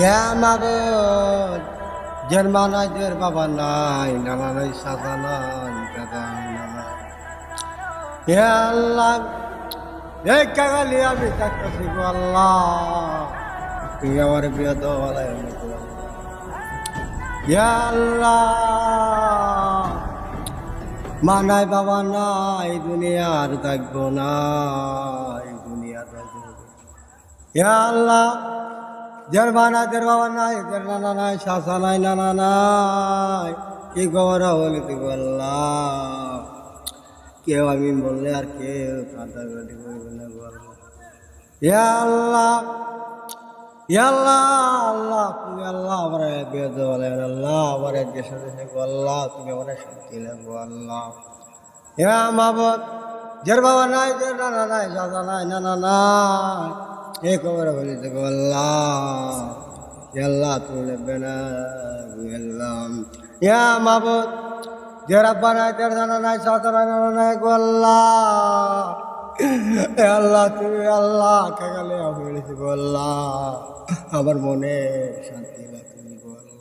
ইয়া মাবুদ, যার মা নাই, যার বাবা নাই, নানা নাই, সাদা নাই, দাদা নাই, নানা নাই। ইয়া আল্লাহ, এই কাগালি আমি থাকতেছি গো আল্লাহ, তুমি আমার প্রিয় দোয়ালাই। ইয়া আল্লাহ, মা নাই, বাবা নাই, দুনিয়ার থাকবো না, এই দুনিয়ার থাকবো। ইয়া আল্লাহ, যার মা নাই, যার বাবা নাই, যার নানা নাই, শাসা নাই, নানা নাই, কি গৌরা বলি তুই আল্লাহ, কেউ আমি বললে আর কেউ কাঁদাকাটি করবে না গো আল্লাহ। ইয়া আল্লাহ, ইয়া আল্লাহ, আল্লাহ তুমি আল্লাহ আমার বেদ বলেন আল্লাহ, আমার দেশে দেশে গো আল্লাহ, তুমি আমার শান্তি লাগবো আল্লাহ। ইয়া মাবুদ, যার বাবা নাই, যার নানা নাই, শাসা নাই, নানা নাই, এ খবর বলিতে গো আল্লাহ, ইয়া আল্লাহ তুমি লাগবে না গো আল্লাহ। ইয়া মাবুদ, যার আব্বা নাই, যার নানা নাই, শাসা নাই, নানা নাই গো আল্লাহ, এ আল্লাহ তুমি আল্লাহ কাকালে বলেছি গো আল্লাহ, আমার মনে শান্তি লাগে গো আল্লাহ।